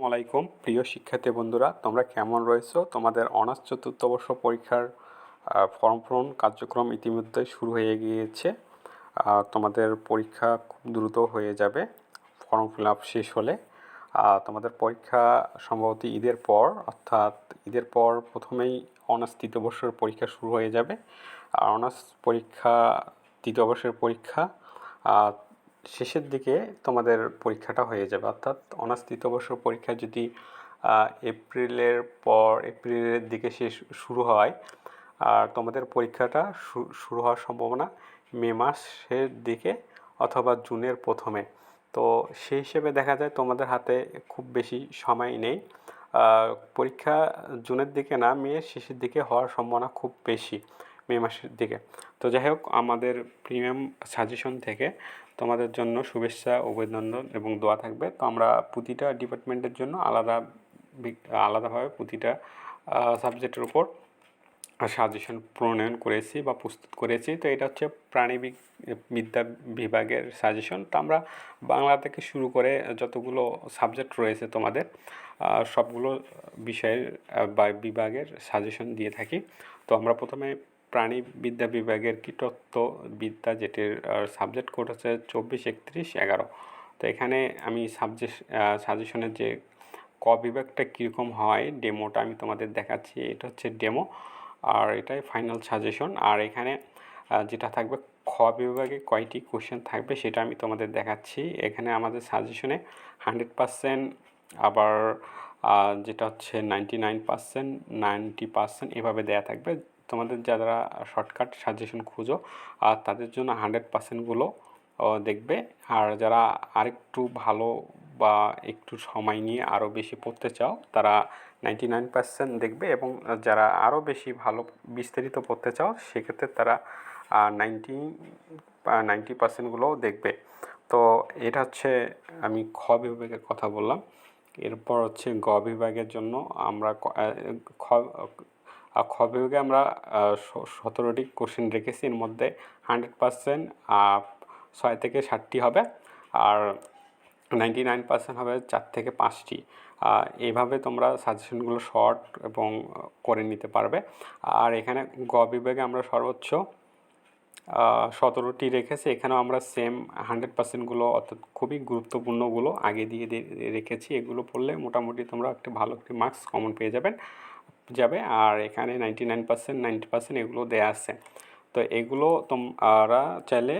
আলাইকুম প্রিয় শিক্ষার্থী বন্ধুরা, তোমরা কেমন রয়েছো? তোমাদের অনার্স চতুর্থ বর্ষ পরীক্ষার ফর্ম পূরণ কার্যক্রম ইতিমধ্যে শুরু হয়ে গিয়েছে। তোমাদের পরীক্ষা খুব দ্রুত হয়ে যাবে ফর্ম ফিল আপ শেষ হলে। তোমাদের পরীক্ষা সম্ভবত ঈদের পর, অর্থাৎ ঈদের পর প্রথমেই অনার্স তৃতীয় বর্ষের পরীক্ষা শুরু হয়ে যাবে। আর অনার্স পরীক্ষা তৃতীয় বর্ষের পরীক্ষা শেষের দিকে তোমাদের পরীক্ষাটা হয়ে যাবে, অর্থাৎ অনার্স তৃতীয় বর্ষের পরীক্ষা যদি এপ্রিলের দিকে শুরু হয়, আর তোমাদের পরীক্ষাটা শুরু হওয়ার সম্ভাবনা মে মাসের দিকে অথবা জুনের প্রথমে। তো সেই হিসেবে দেখা যায় তোমাদের হাতে খুব বেশি সময় নেই। পরীক্ষা জুনের দিকে না, মেয়ের শেষের দিকে হওয়ার সম্ভাবনা খুব বেশি, মে মাসের দিকে। তো যাই হোক, আমাদের প্রিমিয়াম সাজেশন থেকে তোমাদের জন্য শুভেচ্ছা, অভিনন্দন এবং দোয়া থাকবে। তো আমরা প্রতিটা ডিপার্টমেন্টের জন্য আলাদাভাবে প্রতিটা সাবজেক্টের উপর সাজেশন প্রণয়ন করেছি বা প্রস্তুত করেছি। তো এটা হচ্ছে প্রাণীবিদ্যা বিভাগের সাজেশন। তো আমরা বাংলা থেকে শুরু করে যতগুলো সাবজেক্ট রয়েছে তোমাদের সবগুলো বিষয়ের বা বিভাগের সাজেশন দিয়ে থাকি। তো আমরা প্রথমে প্রাণীবিদ্যা বিভাগের কীটত্ববিদ্যা, যেটির সাবজেক্ট কোড হচ্ছে 24-31-11। তো এখানে আমি সাজেশনের যে ক বিভাগটা কীরকম হয় ডেমোটা আমি তোমাদের দেখাচ্ছি। এটা হচ্ছে ডেমো, আর এটাই ফাইনাল সাজেশন। আর এখানে যেটা থাকবে খ বিভাগে কয়টি কোশ্চেন থাকবে সেটা আমি তোমাদের দেখাচ্ছি। এখানে আমাদের সাজেশনে 100%, আবার যেটা হচ্ছে 99%, 90% এভাবে দেয়া থাকবে। তোমাদের যারা শর্টকাট সাজেশন খুঁজো আর তাদের জন্য 100%গুলো দেখবে। আর যারা আরেকটু ভালো বা একটু সময় নিয়ে আরও বেশি পড়তে চাও তারা 99% দেখবে, এবং যারা আরও বেশি ভালো বিস্তারিত পড়তে চাও সেক্ষেত্রে তারা 90%গুলোও দেখবে। তো এটা হচ্ছে আমি খ বিভাগের কথা বললাম। এরপর হচ্ছে গ বিভাগের জন্য আমরা খ বিভাগে আমরা 17টি কোশ্চেন রেখেছি। এর মধ্যে 100% 6 থেকে 7টি হবে, আর 99% হবে 4 থেকে 5টি। এইভাবে তোমরা সাজেশনগুলো শর্ট এবং করে নিতে পারবে। আর এখানে গ বিভাগে আমরা সর্বোচ্চ 17টি রেখেছি। এখানেও আমরা সেম 100%গুলো, অর্থাৎ খুবই গুরুত্বপূর্ণগুলো আগে দিয়ে রেখেছি। এগুলো পড়লে মোটামুটি তোমরা একটি ভালো একটি মার্কস কমন পেয়ে যাবে। আর এখানে 99%, 90% এগুলো দেয়া আছে। তো এগুলো তোমরা চাইলে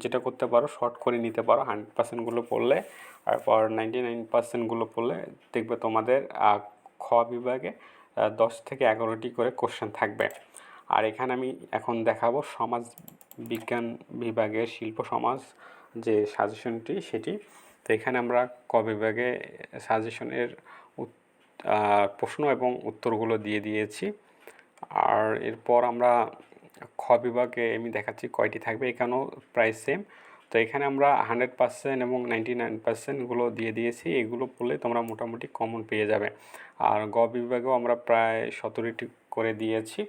যেটা করতে পারো, শর্ট করে নিতে পারো 100%গুলো পড়লে। তারপর 99%গুলো পড়লে দেখবে তোমাদের খ বিভাগে 10 থেকে 11টি করে কোশ্চেন থাকবে। আর এখানে আমি এখন দেখাবো সমাজ বিজ্ঞান বিভাগের শিল্প সমাজ যে সাজেশনটি সেটি। তো এখানে আমরা ক বিভাগে সাজেশনের প্রশ্ন এবং উত্তরগুলো দিয়ে দিয়েছি। আর এরপর আমরা খ বিভাগে আমি দেখাচ্ছি কয়টি থাকবে, এখানেও প্রায় সেম। তো এখানে আমরা 100% এবং 99%গুলো দিয়ে দিয়েছি। এগুলো পড়লে তোমরা মোটামুটি কমন পেয়ে যাবে। আর গ বিভাগেও আমরা প্রায় 17টি করে দিয়েছি।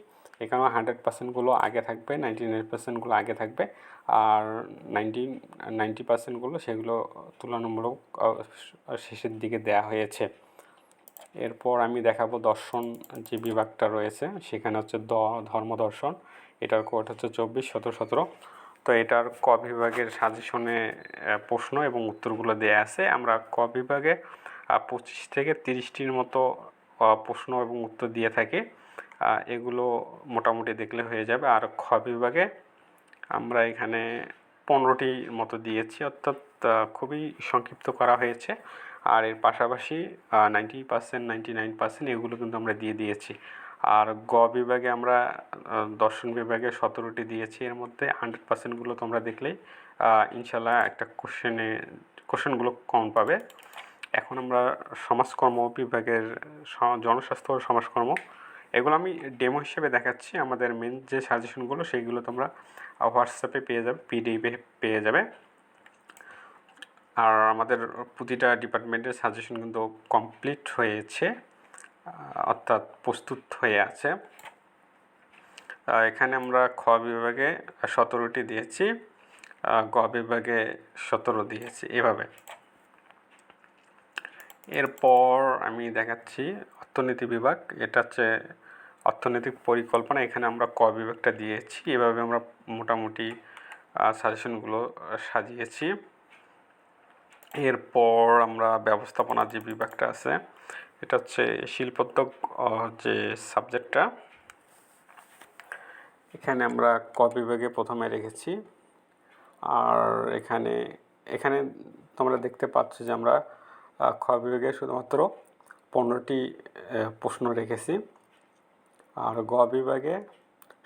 এখানেও 100%গুলো আগে থাকবে, 99%গুলো আগে থাকবে, আর 90%গুলো সেগুলো তুলনামূলক শেষের দিকে দেয়া হয়েছে। এরপর আমি দেখাবো দর্শন যে বিভাগটা রয়েছে, সেখানে হচ্ছে ধর্ম দর্শন। এটার কোড হচ্ছে 24-17-17। তো এটার ক বিভাগের সাজেশনে প্রশ্ন এবং উত্তরগুলো দেয়া আছে। আমরা ক বিভাগে 25 থেকে 30টির মতো প্রশ্ন এবং উত্তর দিয়ে থাকি। এগুলো মোটামুটি দেখলে হয়ে যাবে। আর খ বিভাগে আমরা এখানে 15টির মতো দিয়েছি, অর্থাৎ খুবই সংক্ষিপ্ত করা হয়েছে। আর এর পাশাপাশি 90%, 99% এগুলো কিন্তু আমরা দিয়ে দিয়েছি। আর গ বিভাগে আমরা দর্শন বিভাগে 17টি দিয়েছি। এর মধ্যে 100%গুলো তোমরা দেখলেই ইনশাল্লাহ একটা কোশ্চেনগুলো কম পাবে। এখন আমরা সমাজকর্ম বিভাগের জনস্বাস্থ্য ও সমাজকর্ম, এগুলো আমি ডেমো হিসেবে দেখাচ্ছি। আমাদের মেন যে সাজেশনগুলো সেইগুলো তোমরা হোয়াটসঅ্যাপে পেয়ে যাবে, পিডিএফে পেয়ে যাবে। আর আমাদের প্রতিটা ডিপার্টমেন্টের সাজেশন কিন্তু কমপ্লিট হয়েছে, অর্থাৎ প্রস্তুত হয়ে আছে। এখানে আমরা খ বিভাগে 17টি দিয়েছি, গ বিভাগে 17 দিয়েছি। এভাবে এরপর আমি দেখাচ্ছি অর্থনীতি বিভাগ। এটা হচ্ছে অর্থনৈতিক পরিকল্পনা। এখানে আমরা ক বিভাগটা দিয়েছি। এভাবে আমরা মোটামুটি সাজেশনগুলো সাজিয়েছি। এরপর আমরা ব্যবস্থাপনা যে বিভাগটা আছে, এটা হচ্ছে শিল্পোদ্যোগ যে সাবজেক্টটা, এখানে আমরা ক বিভাগে প্রথমে রেখেছি। আর এখানে এখানে তোমরা দেখতে পাচ্ছ যে আমরা খ বিভাগে শুধুমাত্র 15টি প্রশ্ন রেখেছি, আর গ বিভাগে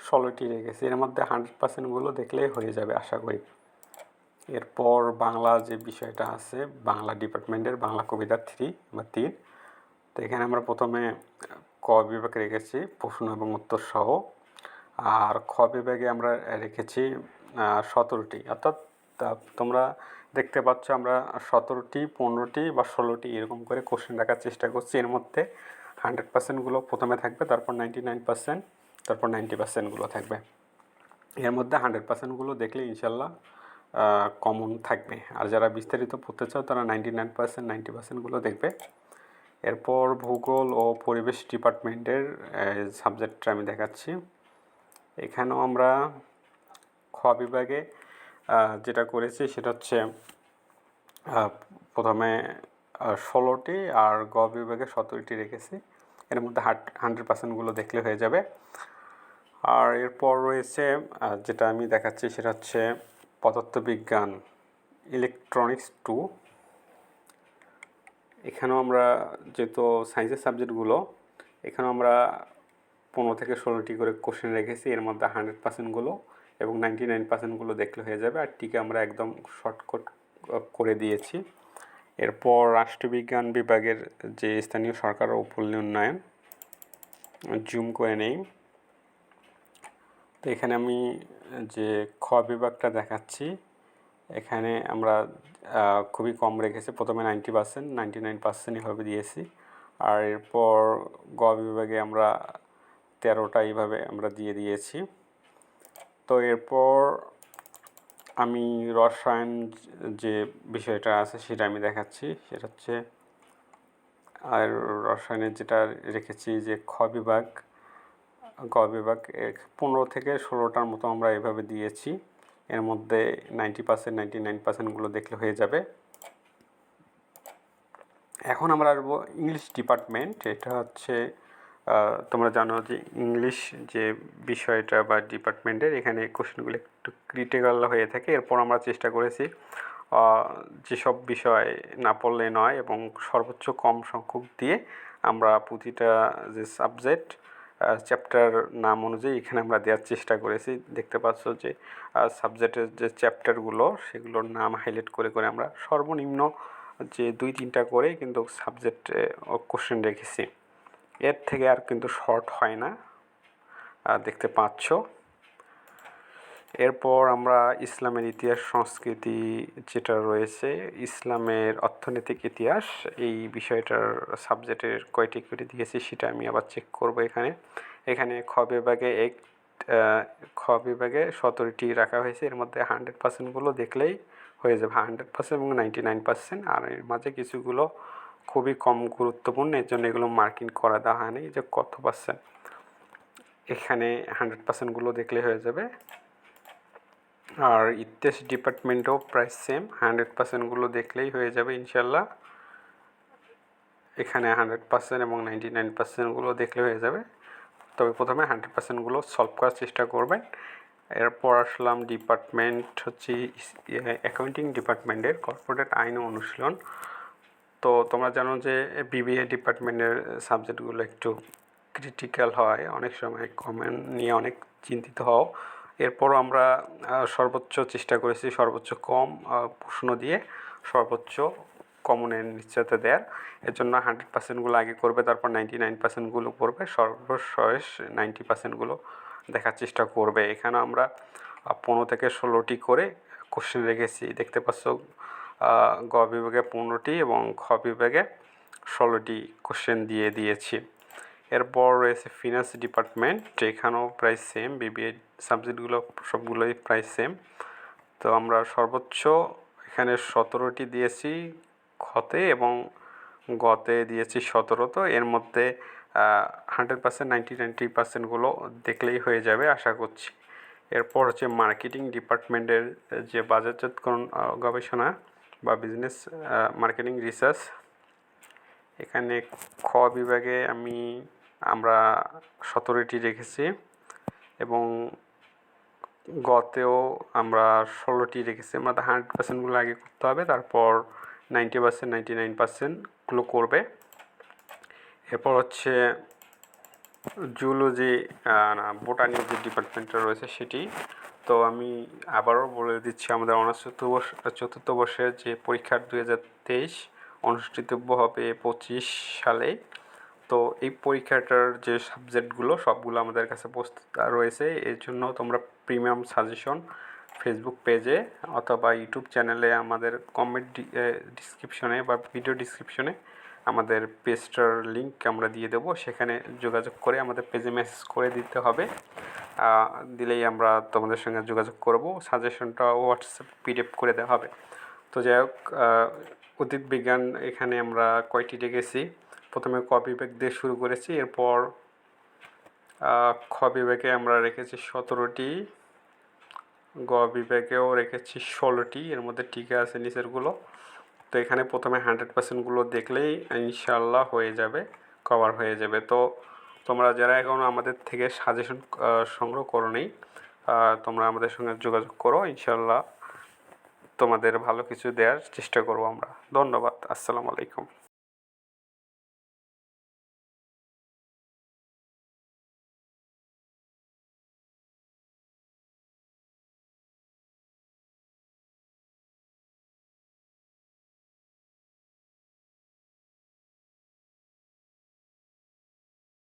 16টি রেখেছি। এর মধ্যে 100%গুলো দেখলেই হয়ে যাবে আশা করি। এরপর বাংলা যে বিষয়টা আছে, বাংলা ডিপার্টমেন্টের বাংলা কবিতা 3 বা 3, তো এখানে আমরা প্রথমে ক বিভাগ রেখেছি প্রশ্ন এবং উত্তর সহ, আর খ বিভাগে আমরা রেখেছি 17টি। অর্থাৎ তোমরা দেখতে পাচ্ছ আমরা 17টি, 15টি বা 16টি এরকম করে কোশ্চেন রাখার চেষ্টা করছি। এর মধ্যে 100%গুলো প্রথমে থাকবে, তারপর 99%, তারপর 90%গুলো থাকবে। এর মধ্যে 100%গুলো দেখলে ইনশাল্লাহ কমন থাকবে। আর যারা বিস্তারিত পড়তে চাও তারা 99%, 90%গুলো দেখবে। এরপর ভূগোল ও পরিবেশ ডিপার্টমেন্টের সাবজেক্টটা আমি দেখাচ্ছি। এখানেও আমরা খ বিভাগে যেটা করেছি সেটা হচ্ছে প্রথমে 16টি আর গ বিভাগে 17টি রেখেছি। এর মধ্যে 100%গুলো দেখলে হয়ে যাবে। আর এরপর রয়েছে যেটা আমি দেখাচ্ছি সেটা হচ্ছে পদার্থবিজ্ঞান ইলেকট্রনিক্স 2। এখানেও আমরা যেহেতু সায়েন্সের সাবজেক্টগুলো, এখানেও আমরা 15 থেকে 16টি করে কোশ্চেন রেখেছি। এর মধ্যে 100%গুলো এবং 99%গুলো দেখলে হয়ে যাবে। আর টিকে আমরা একদম শর্টকাট করে দিয়েছি। এরপর রাষ্ট্রবিজ্ঞান বিভাগের যে স্থানীয় সরকার ও পল্লী উন্নয়ন, জুম করে নেই। তো এখানে আমি যে খ বিভাগটা দেখাচ্ছি, এখানে আমরা খুবই কম রেখেছি। প্রথমে 90%, 99% এভাবে দিয়েছি। আর এরপর গ বিভাগে আমরা 13টা এইভাবে আমরা দিয়ে দিয়েছি। তো এরপর আমি রসায়ন যে বিষয়টা আছে সেটা আমি দেখাচ্ছি। সেটা হচ্ছে আর রসায়নের যেটা রেখেছি যে খ বিভাগ, গ বিভাগ 15 থেকে 16টার মতো আমরা এভাবে দিয়েছি। এর মধ্যে 90%, 99%গুলো দেখলে হয়ে যাবে। এখন আমরা আসবো ইংলিশ ডিপার্টমেন্ট। এটা হচ্ছে তোমরা জানো যে ইংলিশ যে বিষয়টা বা ডিপার্টমেন্টের, এখানে কোশ্চেনগুলো একটু ক্রিটিক্যাল হয়ে থাকে। এরপর আমরা চেষ্টা করেছি যেসব বিষয় না পড়লে নয় এবং সর্বোচ্চ কম সংখ্যক দিয়ে আমরা প্রতিটা যে সাবজেক্ট চ্যাপ্টার নাম অনুযায়ী এখানে আমরা দেওয়ার চেষ্টা করেছি। দেখতে পাচ্ছ যে সাবজেক্টের যে চ্যাপ্টারগুলো সেগুলোর নাম হাইলাইট করে করে আমরা সর্বনিম্ন যে 2-3টা করে কিন্তু সাবজেক্টে কোশ্চেন রেখেছি। এর থেকে আর কিন্তু শর্ট হয় না, দেখতে পাচ্ছ। এরপর আমরা ইসলামের ইতিহাস সংস্কৃতি যেটা রয়েছে, ইসলামের অর্থনৈতিক ইতিহাস, এই বিষয়টার সাবজেক্টের কয়টি করে দিয়েছি সেটা আমি আবার চেক করব। এখানে খ বিভাগে 17টি রাখা হয়েছে। এর মধ্যে 100%গুলো দেখলেই হয়ে যাবে, 100% এবং 99%। আর এর মাঝে কিছুগুলো খুবই কম গুরুত্বপূর্ণ, এর জন্য এগুলো মার্কিং করা দেওয়া হয়নি যে কত পার্সেন্ট। এখানে 100%গুলো দেখলে হয়ে যাবে। আর ইতিহাস ডিপার্টমেন্টও প্রায় সেম, 100%গুলো দেখলেই হয়ে যাবে ইনশাল্লাহ। এখানে 100% এবং 99%গুলো দেখলে হয়ে যাবে। তবে প্রথমে 100%গুলো সলভ করার চেষ্টা করবেন। এরপর আসলাম ডিপার্টমেন্ট হচ্ছে অ্যাকাউন্টিং ডিপার্টমেন্টের কর্পোরেট আইন ও অনুশীলন। তো তোমরা জানো যে বিবিএ ডিপার্টমেন্টের সাবজেক্টগুলো একটু ক্রিটিক্যাল হয়, অনেক সময় কমেন্ট নিয়ে অনেক চিন্তিত হও। এরপরও আমরা সর্বোচ্চ চেষ্টা করেছি সর্বোচ্চ কম প্রশ্ন দিয়ে সর্বোচ্চ কমনের নিশ্চয়তা দেওয়ার। এর জন্য 100%গুলো আগে করবে, তারপর 99%গুলো করবে, সর্বশেষ 90%গুলো দেখার চেষ্টা করবে। এখানে আমরা 15 থেকে 16টি করে কোশ্চেন রেখেছি। দেখতে পাচ্ছ গ বিভাগে 15টি এবং খ বিভাগে 16টি কোশ্চেন দিয়ে দিয়েছি। এরপর রয়েছে ফিনান্স ডিপার্টমেন্ট, এখানেও প্রায় সেম, বিবিএ সাবজেক্টগুলো সবগুলোই প্রায় সেম। তো আমরা সর্বোচ্চ এখানে 17টি দিয়েছি খতে এবং গতে দিয়েছি 17। তো এর মধ্যে 100% 90% দেখলেই হয়ে যাবে আশা করছি। এরপর হচ্ছে মার্কেটিং ডিপার্টমেন্টের যে বাজারজাতকরণ গবেষণা বা বিজনেস মার্কেটিং রিসার্চ, এখানে খ বিভাগে আমরা 17টি রেখেছি এবং গতেও আমরা 16টি রেখেছি। আমাদের 100%গুলো আগে করতে হবে, তারপর 90% 99%গুলো করবে। এরপর হচ্ছে জুলজি না বোটানি যে ডিপার্টমেন্টটা রয়েছে সেটি। তো আমি আবারও বলে দিচ্ছি, আমাদের অনার্স চতুর্থ বর্ষের যে পরীক্ষা 2023 অনুষ্ঠিতব্য হবে 25 সালে। তো এই পরীক্ষাটার যে সাবজেক্টগুলো সবগুলো আমাদের কাছে প্রস্তুত রয়েছে। এর জন্য তোমরা প্রিমিয়াম সাজেশন ফেসবুক পেজে অথবা ইউটিউব চ্যানেলে আমাদের কমেন্ট ডিসক্রিপশনে বা ভিডিও ডিসক্রিপশনে আমাদের পেজটার লিঙ্ক আমরা দিয়ে দেবো, সেখানে যোগাযোগ করে আমাদের পেজে মেসেজ করে দিতে হবে। দিলেই আমরা তোমাদের সঙ্গে যোগাযোগ করব, সাজেশনটা হোয়াটসঅ্যাপ পিডিএফ করে দেওয়া হবে। তো যাই হোক, উদ্ভিদ বিজ্ঞান এখানে আমরা কয়টি রেখেছি, প্রথমে ক বিভাগ দিয়ে শুরু করেছি, এরপর খ বিভাগে আমরা রেখেছি 17টি, গ বিভাগেও রেখেছি 16টি, এর মধ্যে টিকা আছে নিচেরগুলো। তো এখানে প্রথমে 100%গুলো দেখলেই ইনশাল্লাহ হয়ে যাবে, কভার হয়ে যাবে। তো তোমরা যারা এখনও আমাদের থেকে সাজেশন সংগ্রহ করো নি, তোমরা আমাদের সঙ্গে যোগাযোগ করো, ইনশাল্লাহ তোমাদের ভালো কিছু দেওয়ার চেষ্টা করব আমরা। ধন্যবাদ। আসসালামু আলাইকুম।